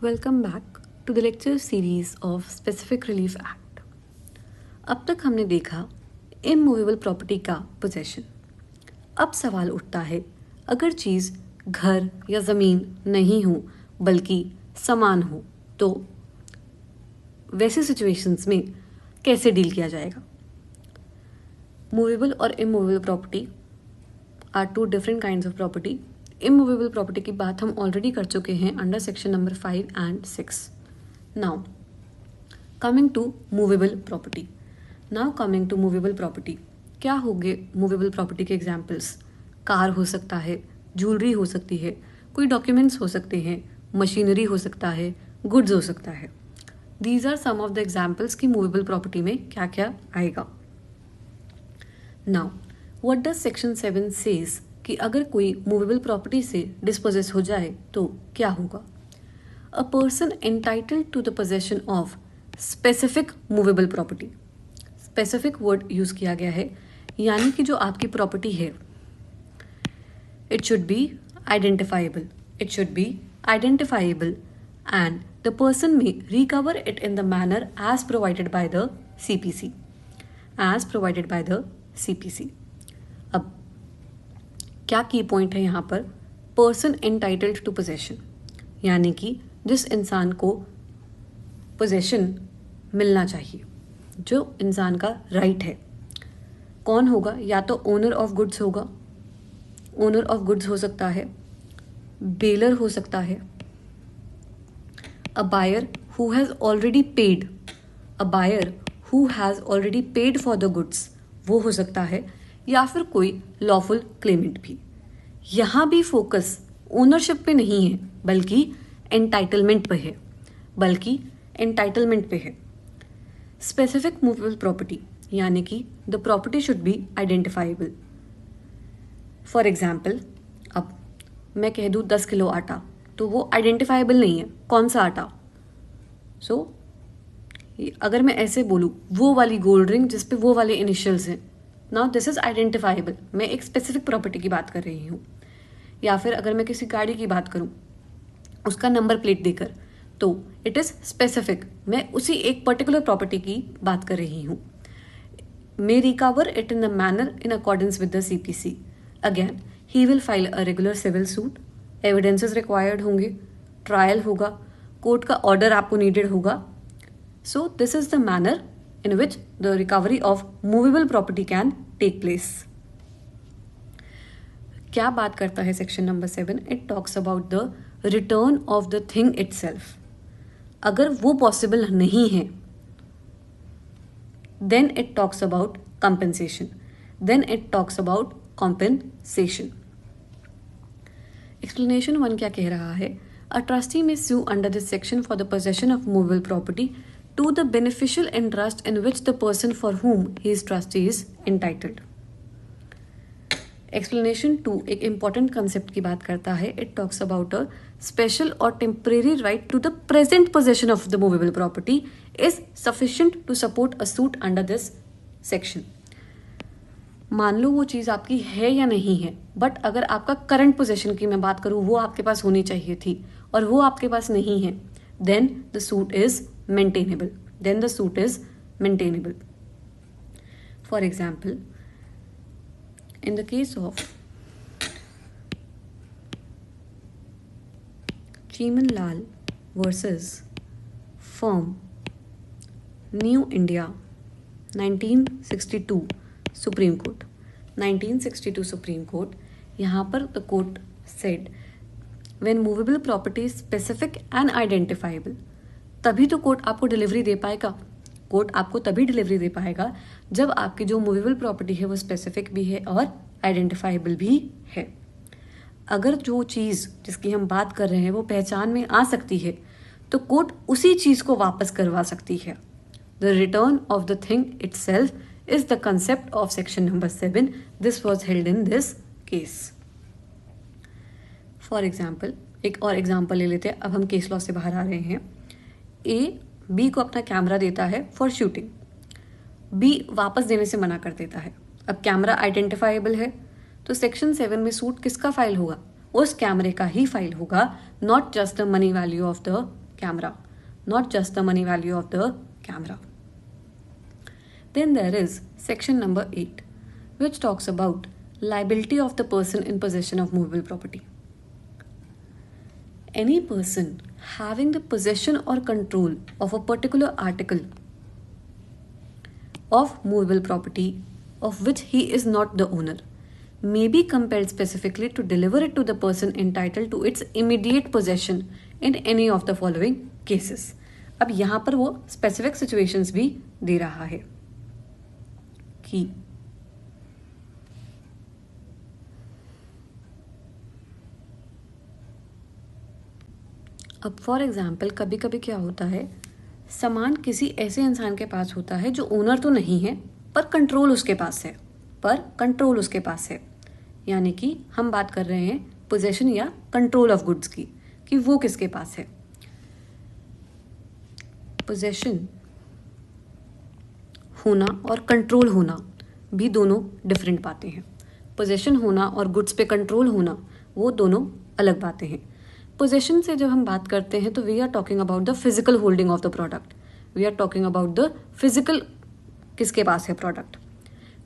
Welcome back to the lecture series of specific relief act. अब तक हमने देखा इमूवेबल प्रॉपर्टी का पोजेशन। अब सवाल उठता है, अगर चीज़ घर या ज़मीन नहीं हो बल्कि सामान हो तो वैसे सिचुएशंस में कैसे डील किया जाएगा। मूवेबल और immovable property are two different kinds of property. Immovable property की बात हम ऑलरेडी कर चुके हैं under section number 5 and 6। Now coming to movable property. क्या होंगे मूवेबल प्रॉपर्टी के एग्जाम्पल्स? कार हो सकता है, ज्वेलरी हो सकती है, कोई डॉक्यूमेंट्स हो सकते हैं, मशीनरी हो सकता है, गुड्स हो सकता है। These are some of the examples की मूवेबल प्रॉपर्टी में क्या क्या आएगा। Now what does section 7 says कि अगर कोई मूवेबल प्रॉपर्टी से डिस्पोजेस हो जाए तो क्या होगा। A person entitled to the possession of specific movable property. Specific word use किया गया है, यानी कि जो आपकी प्रॉपर्टी है it should be identifiable and the person may recover it in the manner as provided by the CPC. अब क्या की पॉइंट है यहाँ पर? पर्सन एंटाइटल्ड टू पोजेशन, यानी कि जिस इंसान को पोजेशन मिलना चाहिए, जो इंसान का राइट है। कौन होगा? या तो ओनर ऑफ गुड्स होगा, ओनर ऑफ गुड्स हो सकता है, बेलर हो सकता है, a buyer who has already paid for the goods वो हो सकता है, या फिर कोई लॉफुल क्लेमेंट भी। यहाँ भी फोकस ओनरशिप पे नहीं है बल्कि एंटाइटलमेंट पे है। स्पेसिफिक मूवेबल प्रॉपर्टी यानी कि the property should be identifiable. For example, अब मैं कह दूँ 10 किलो आटा, तो वो आइडेंटिफाइबल नहीं है कौन सा आटा। सो अगर मैं ऐसे बोलूँ वो वाली गोल्ड रिंग जिसपे वो वाले इनिशियल्स हैं, नाउ दिस इज आइडेंटिफाइबल। मैं एक स्पेसिफिक प्रॉपर्टी की बात कर रही हूँ। या फिर अगर मैं किसी गाड़ी की बात करूँ उसका नंबर प्लेट देकर, तो इट इज स्पेसिफिक। मैं उसी एक पर्टिकुलर प्रॉपर्टी की बात कर रही हूँ। May recover it in the manner in accordance with the CPC. Again he will file a regular civil suit, evidences required होंगे, ट्रायल होगा, कोर्ट का ऑर्डर आपको नीडेड होगा। So this is the manner in which the recovery of movable property can take place. क्या बात करता है section number 7? It talks about the return of the thing itself. अगर वो पॉसिबल नहीं है then it talks about compensation. Explanation 1 क्या कह रहा है? A trustee may sue under this section for the possession of movable property to the beneficial interest in which the person for whom he is trustee is entitled. Explanation 2 एक important concept की बात करता है. It talks about a special or temporary right to the present possession of the movable property is sufficient to support a suit under this section. मान लो वो चीज़ आपकी है या नहीं है, बट अगर आपका करंट पोजेशन की मैं बात करूँ वो आपके पास होनी चाहिए थी और वो आपके पास नहीं है, then the suit is maintainable. For example, in the case of Cheeman Lal versus firm New India 1962 Supreme Court. 1962 Supreme Court, यहाँ पर the court said when movable property is specific and identifiable, तभी तो court आपको delivery दे पाएगा। Court आपको तभी delivery दे पाएगा जब आपकी जो मूवेबल प्रॉपर्टी है वो स्पेसिफिक भी है और आइडेंटिफाइबल भी है। अगर जो चीज़ जिसकी हम बात कर रहे हैं वो पहचान में आ सकती है तो कोर्ट उसी चीज़ को वापस करवा सकती है। The return of the thing itself is the concept of section number 7. This was held in this case. For example, एक और एग्जाम्पल ले लेते हैं। अब हम केस लॉ से बाहर आ रहे हैं। ए बी को अपना कैमरा देता है फॉर शूटिंग। बी वापस देने से मना कर देता है। अब कैमरा आइडेंटिफाइबल है तो सेक्शन 7 में सूट किसका फाइल होगा? उस कैमरे का ही फाइल होगा, not just the money value of the camera, not just the money value of the camera. Then there is section number 8, which talks about liability of the person in possession of movable property. Any person having the possession or control of a particular article of movable property of which he is not the owner may be compelled specifically to deliver it to the person entitled to its immediate possession in any of the following cases. अब यहाँ पर वो specific situations भी दे रहा है कि अब for example कभी कभी क्या होता है, सामान किसी ऐसे इंसान के पास होता है जो ओनर तो नहीं है पर कंट्रोल उसके पास है, यानी कि हम बात कर रहे हैं पोजेशन या कंट्रोल ऑफ गुड्स की, कि वो किसके पास है. पोजेशन होना और कंट्रोल होना भी दोनों डिफरेंट बातें हैं. पोजेशन होना और गुड्स पे कंट्रोल होना वो दोनों अलग बातें हैं. पोजेशन से जब हम बात करते हैं तो we are talking about the physical holding of the product, we are talking about the physical किसके पास है प्रोडक्ट.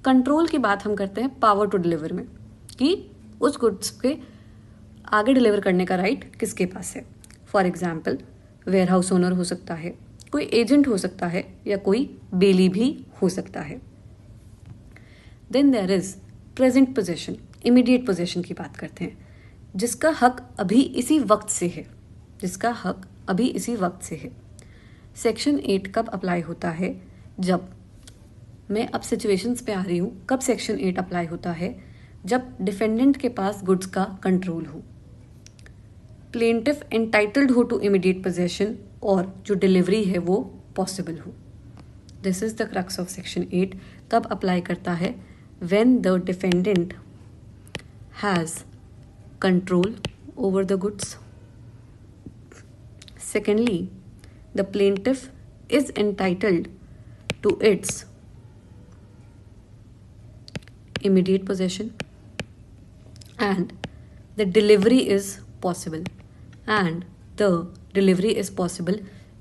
कंट्रोल की बात हम करते हैं पावर टू डिलीवर में, कि उस गुड्स के आगे डिलीवर करने का राइट किसके पास है. For example warehouse owner हो सकता है, कोई एजेंट हो सकता है, या कोई बेली भी हो सकता है. Then there is present possession, immediate possession की बात करते हैं, जिसका हक अभी इसी वक्त से है. सेक्शन 8 कब अप्लाई होता है, जब मैं अब सिचुएशंस पे आ रही हूँ. कब सेक्शन 8 अप्लाई होता है, जब डिफेंडेंट के पास गुड्स का कंट्रोल हो, प्लेंटिफ एंटाइटल्ड हो टू इमीडिएट पोजेशन, और जो डिलीवरी है वो पॉसिबल हो. This is the crux of section 8. कब अप्लाई करता है, when the defendant has control over the goods. Secondly, the plaintiff is entitled to its immediate possession and the delivery is possible.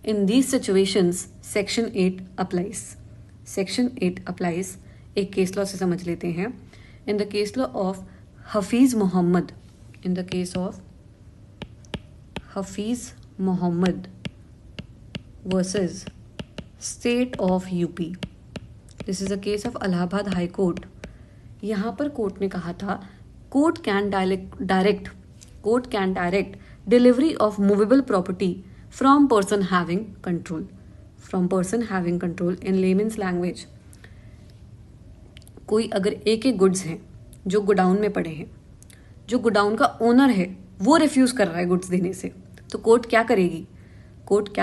In these situations, section 8 applies. Section 8 applies. एक case law से समझ लेते हैं. In the case law of Hafiz Muhammad versus State of UP. This is a case of Allahabad High Court. यहाँ पर court ने कहा था, court can direct delivery of movable property from person having control. In lemons language, कोई अगर एक goods हैं जो गोडाउन में पड़े हैं, जो गोडाउन का ओनर है वो रिफ्यूज कर रहा है गुड्स देने से, तो कोर्ट क्या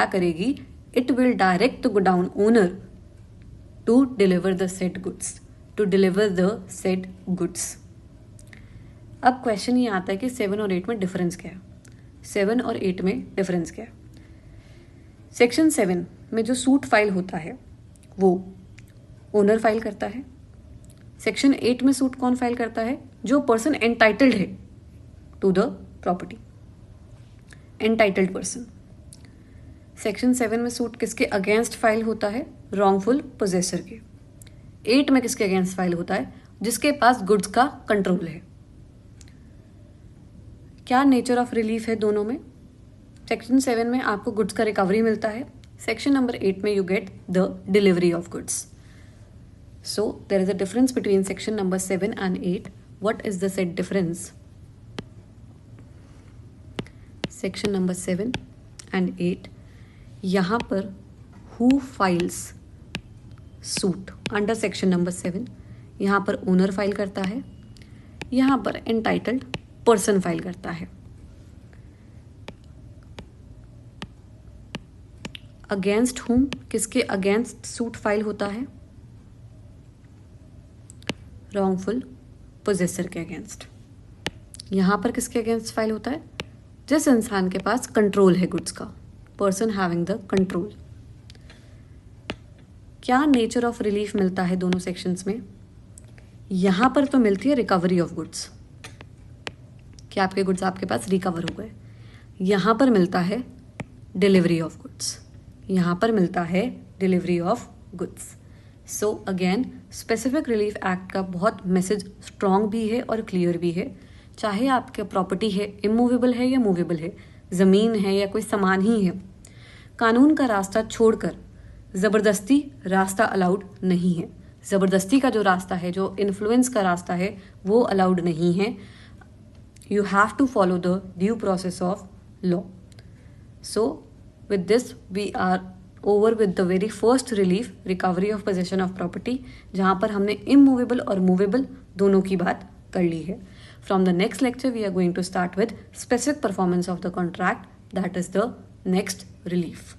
करेगी, it will direct the godown owner to deliver the said goods. अब क्वेश्चन ये आता है कि 7 और 8 में डिफरेंस क्या है. 7 और 8 में डिफरेंस क्या है. सेक्शन 7 में जो सूट फाइल होता है वो ओनर फाइल करता है. सेक्शन 8 में सूट कौन फाइल करता है, जो पर्सन एंटाइटल्ड है to the property, entitled person. Section 7 में सूट किसके अगेंस्ट फाइल होता है, रॉन्गफुल पोजेसर के. 8 में किसके अगेंस्ट फाइल होता है, जिसके पास गुड्स का कंट्रोल है. क्या नेचर ऑफ रिलीफ है दोनों में. सेक्शन 7 में आपको गुड्स का रिकवरी मिलता है. सेक्शन नंबर 8 में you get the delivery of goods. So there is a difference between section number 7 and 8. What is the said difference? Section number 7 and 8. यहाँ पर who files suit under section number 7, यहाँ पर owner file करता है, यहाँ पर entitled person file करता है. Against whom, किसके against suit फाइल होता है, रॉन्गफुल पोजेसर के अगेंस्ट. यहाँ पर किसके अगेंस्ट फाइल होता है, जिस इंसान के पास कंट्रोल है गुड्स का, पर्सन हैविंग द कंट्रोल. क्या नेचर ऑफ रिलीफ मिलता है दोनों सेक्शंस में. यहाँ पर तो मिलती है रिकवरी ऑफ गुड्स, कि आपके गुड्स आपके पास रिकवर हो गए. यहाँ पर मिलता है डिलीवरी ऑफ गुड्स, यहाँ पर मिलता है delivery of goods. So again specific relief act का बहुत मैसेज स्ट्रॉन्ग भी है और क्लियर भी है। चाहे आपके प्रॉपर्टी है, इमूवेबल है या मूवेबल है, ज़मीन है या कोई सामान ही है, कानून का रास्ता छोड़कर ज़बरदस्ती रास्ता अलाउड नहीं है। ज़बरदस्ती का जो रास्ता है, जो इन्फ्लुएंस का रास्ता है, वो अलाउड नहीं है। You have to follow the due process of law. So with this we are over with the very first relief, recovery of possession of property, जहाँ पर हमने इमूवेबल और मूवेबल दोनों की बात कर ली है। From the next lecture we are going to start with specific performance of the contract, that is the next relief.